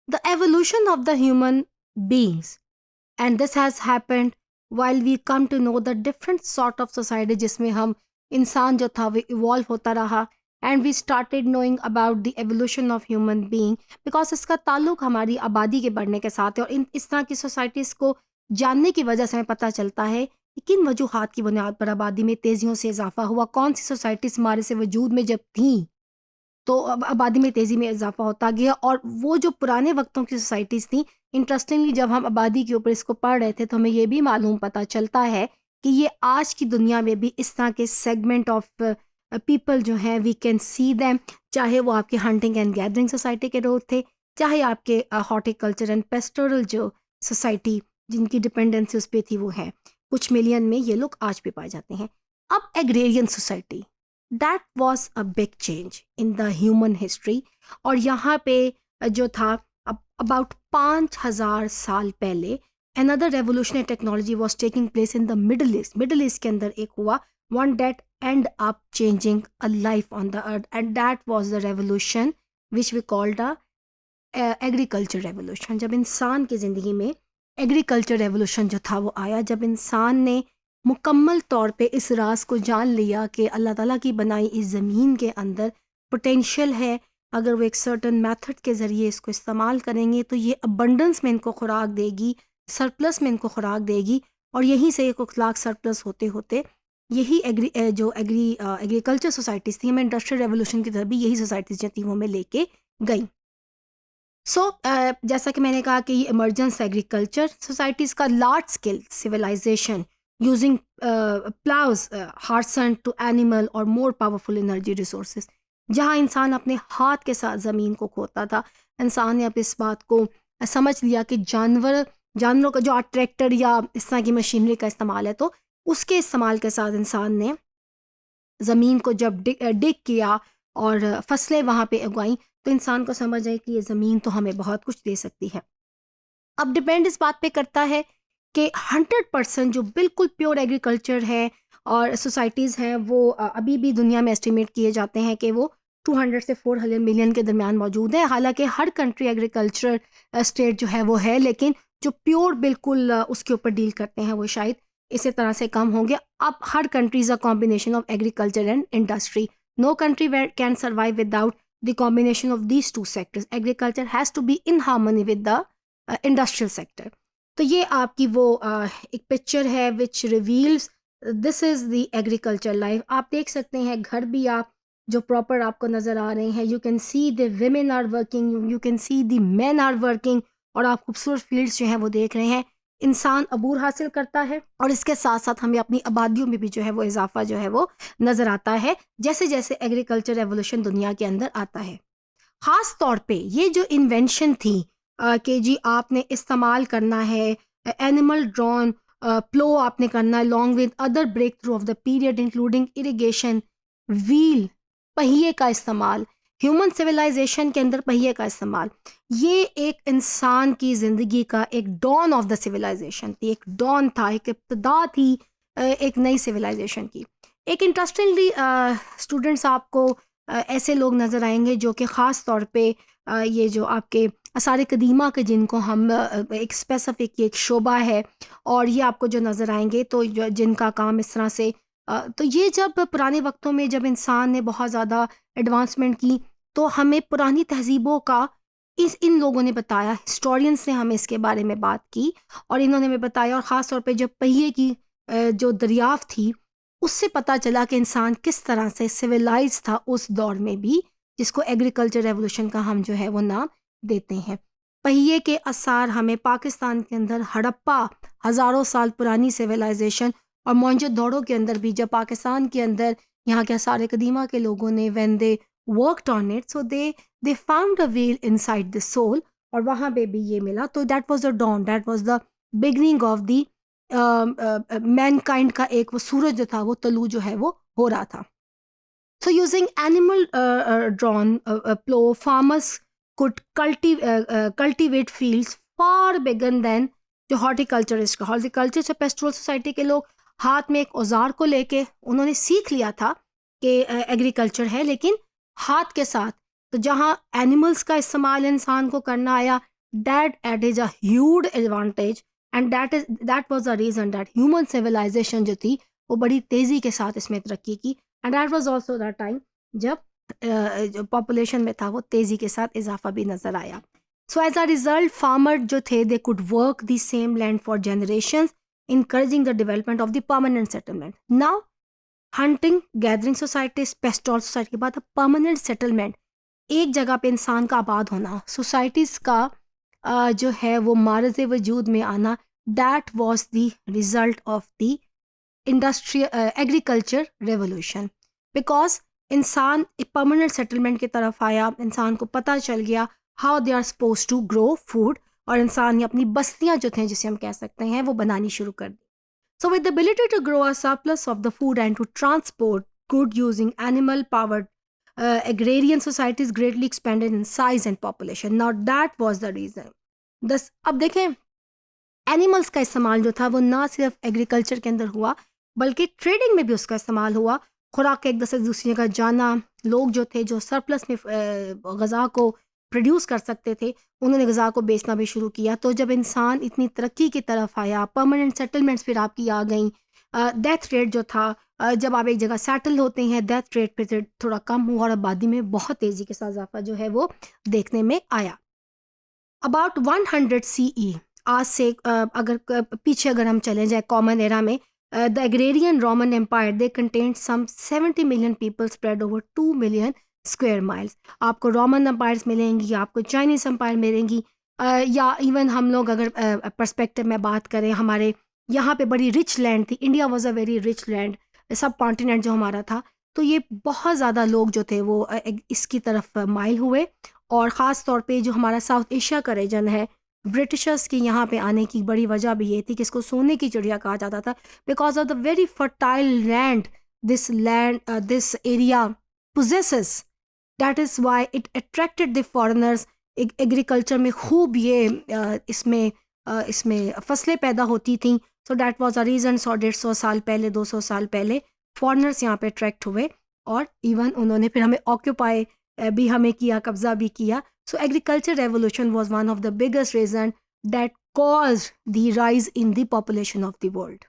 the evolution of the human beings, and this has happened while we come to know the different sort of society जिसमें हम इंसान जो था वो evolve होता रहा, and we started knowing about the evolution of human being, because इसका ताल्लुक हमारी आबादी के बढ़ने के साथ है, और इस तरह की सोसाइटीज़ को जानने की वजह से हमें पता चलता है कि किन वजूहात की बुनियाद पर आबादी में तेज़ियों से इजाफा हुआ, कौन सी सोसाइटीज़ हमारे से वजूद में जब थीं तो अब आबादी में तेज़ी में इजाफा होता गया, और वो जो पुराने वक्तों की सोसाइटीज़ थी, इंटरेस्टिंगली जब हम आबादी के ऊपर इसको पढ़ रहे थे तो हमें ये भी मालूम पता चलता है कि ये आज की दुनिया में भी इस तरह के सेगमेंट ऑफ पीपल जो हैं, वी कैन सी दैम, चाहे वो आपके हंटिंग एंड गैदरिंग सोसाइटी के लोग थे, चाहे आपके हॉर्टिकल्चर एंड पेस्टोरल जो सोसाइटी जिनकी डिपेंडेंसी उस पर थी वो है, कुछ मिलियन में ये लोग आज भी पाए जाते हैं। अब agrarian society, that was a big change in the human history, और यहाँ पे जो था अबाउट 5,000 साल पहले another revolutionary technology was taking place in the middle east के अंदर एक हुआ, one that end up changing a life on the earth, and that was the revolution which we called a agriculture revolution. जब इंसान की ज़िंदगी में agriculture revolution जो था वो आया, जब इंसान ने मुकम्मल तौर पे इस राज को जान लिया कि अल्लाह ताला की बनाई इस ज़मीन के अंदर पोटेंशियल है, अगर वो एक सर्टन मेथड के ज़रिए इसको इस्तेमाल करेंगे तो ये अबंडेंस में इनको खुराक देगी, सरप्लस में इनको खुराक देगी, और यहीं से एक लाख सरप्लस होते होते यही एग्रीकल्चर सोसाइटीज़ थी, हमें इंडस्ट्रियल रेवोल्यूशन की तरफ भी यही सोसाइटीज़ जो थी वो हमें लेके गई। जैसा कि मैंने कहा कि ये इमरजेंस एग्रीकल्चर सोसाइटीज़ का large scale civilization using ploughs हार्सन टू एनिमल और मोर पावरफुल एनर्जी रिसोर्सेज, जहाँ इंसान अपने हाथ के साथ ज़मीन को खोदता था। इंसान ने अब इस बात को समझ लिया कि जानवरों का जो ट्रैक्टर या इस तरह की मशीनरी का इस्तेमाल है, तो उसके इस्तेमाल के साथ इंसान ने ज़मीन को जब डिग किया और फसलें वहाँ पे उगाई, तो इंसान को समझ आई कि ये ज़मीन तो हमें बहुत कुछ दे सकती है। अब डिपेंड इस बात पे करता है कि 100% जो बिल्कुल प्योर एग्रीकल्चर है और सोसाइटीज़ हैं वो अभी भी दुनिया में एस्टिमेट किए जाते हैं कि वो 200 से 400 मिलियन के दरमियान मौजूद है। हालांकि हर कंट्री एग्रीकल्चर स्टेट जो है वो है, लेकिन जो प्योर बिल्कुल उसके ऊपर डील करते हैं वो शायद इसी तरह से कम होंगे। अब हर country is a combination of agriculture and industry. No country can survive without the combination of these two sectors. Agriculture has to be in harmony with the industrial sector. तो ये आपकी वो एक पिक्चर है which reveals this is the agriculture life. आप देख सकते हैं घर भी आप जो प्रॉपर आपको नज़र आ रहे हैं, you can see the women are working, you can see the men are working, और आप खूबसूरत फील्ड्स जो हैं वो देख रहे हैं। इंसान अबूर हासिल करता है और इसके साथ साथ हमें अपनी आबादियों में भी जो है वो इजाफा जो है वो नज़र आता है जैसे जैसे एग्रीकल्चर रेवोल्यूशन दुनिया के अंदर आता है। ख़ास तौर पे ये जो इन्वेंशन थी कि जी आपने इस्तेमाल करना है एनिमल ड्रॉन प्लो आपने करना है long with other break through of the period including irrigation, wheel, पहिए का इस्तेमाल, ह्यूमन सिविलाइजेशन के अंदर पहिए का इस्तेमाल, ये एक इंसान की ज़िंदगी का एक डॉन ऑफ द सिविलाइजेशन थी, एक डॉन था, एक इब्तदा थी एक नई सिविलाइजेशन की। एक इंटरेस्टिंगली स्टूडेंट्स आपको ऐसे लोग नज़र आएंगे जो कि ख़ास तौर पे ये जो आपके आसार कदीमा के जिनको हम एक स्पेसिफिक एक शोबा है, और ये आपको जो नज़र आएंगे तो जिनका काम इस तरह से तो ये जब पुराने वक्तों में जब इंसान ने बहुत ज़्यादा एडवांसमेंट की तो हमें पुरानी तहज़ीबों का इन लोगों ने बताया, हिस्टोरियंस ने हमें इसके बारे में बात की और इन्होंने हमें बताया, और ख़ास तौर पे जब पहिए की जो दरियाफ़त थी उससे पता चला कि इंसान किस तरह से सिविलाइज था उस दौर में भी, जिसको एग्रीकल्चर रेवोल्यूशन का हम जो है वो नाम देते हैं। पहिए के आसार हमें पाकिस्तान के अंदर हड़प्पा हज़ारों साल पुरानी सिविलाइजेशन और मोहनजोदड़ो के अंदर भी, जब पाकिस्तान के अंदर यहाँ के आसार कदीमा के लोगों ने when they worked on it so they found a wheel inside the soil, और वहाँ पे भी ये मिला। तो that was the dawn, that was the beginning of the mankind का एक वो सूरज जो था वो तलू जो है वो हो रहा था। So using animal drawn plow, farmers could cultivate fields far bigger than जो हॉर्टिकल्चरिस्ट का हॉर्टिकल्चर से पेस्टोरल सोसाइटी के लोग हाथ में एक औजार को लेके उन्होंने सीख लिया था कि एग्रीकल्चर है, लेकिन हाथ के साथ। तो जहाँ एनिमल्स का इस्तेमाल इंसान को करना आया, that added a huge advantage, and that was the reason that human civilization جو تھی وہ بڑی تیزی کے ساتھ اس میں ترقی کی. And that was also the time جب پاپولیشن میں تھا وہ تیزی کے ساتھ اضافہ بھی نظر آیا. So as a result farmer جو تھے they could work the same land for generations, encouraging the development of the permanent settlement. Now hunting gathering societies pastoral society کے بعد پرماننٹ سیٹلمنٹ, ایک جگہ پہ انسان کا آباد ہونا, سوسائٹیز کا جو ہے وہ معرض وجود میں آنا, that was the result of the agriculture revolution. Because انسان پرماننٹ سیٹلمنٹ کی طرف آیا, انسان کو پتہ چل گیا how they are suppose to grow food, اور انسان نے اپنی بستیاں جو تھیں جسے ہم کہہ سکتے ہیں وہ بنانی شروع کر دی. So with the ability to grow a surplus of the food and to transport good using animal powered agrarian societies greatly expanded in size and population. Now that was the reason. اب دیکھیں animals کا استعمال جو تھا وہ نہ صرف agriculture کے اندر ہوا بلکہ ٹریڈنگ میں بھی اس کا استعمال ہوا. خوراک کے ایک سے دوسری جگہ جانا, لوگ جو تھے جو سرپلس میں غذا کو پروڈیوس کر سکتے تھے انہوں نے غذا کو بیچنا بھی شروع کیا. تو جب انسان اتنی ترقی کی طرف آیا, پرماننٹ سیٹلمنٹس پھر آپ کی آ گئیں, ڈیتھ ریٹ جو تھا جب آپ ایک جگہ سیٹل ہوتے ہیں ڈیتھ ریٹ پھر تھوڑا کم ہوا اور آبادی میں بہت تیزی کے ساتھ اضافہ جو ہے وہ دیکھنے میں آیا. اباؤٹ 100 CE آج سے اگر پیچھے اگر ہم چلیں جائیں کامن ایرا میں, the agrarian Roman Empire they contained some 70 million people spread over 2 million square miles. آپ کو رومن امپائرس ملیں گی, آپ کو چائنیز امپائر ملیں گی, یا ایون ہم لوگ اگر پرسپیکٹو میں بات کریں ہمارے یہاں پہ بڑی رچ لینڈ تھی, India was a very rich land, subcontinent جو ہمارا تھا, تو یہ بہت زیادہ لوگ جو تھے وہ اس کی طرف مائل ہوئے. اور خاص طور پہ جو ہمارا ساؤتھ ایشیا کا ریجن ہے, برٹشرس کی یہاں پہ آنے کی بڑی وجہ بھی یہ تھی کہ اس کو سونے کی چڑیا کہا جاتا تھا, because of the very fertile land this area possesses. That is why it attracted the foreigners. Agriculture میں خوب یہ اس میں فصلیں پیدا ہوتی تھیں. So that was a reason. 100-150 سال پہلے 200 سال پہلے فارنرس یہاں پہ اٹریکٹ ہوئے, اور ایون انہوں نے پھر ہمیں آکیوپائی بھی ہمیں کیا, قبضہ بھی کیا. So agriculture revolution was one of the biggest reason that caused the rise in the population of the world.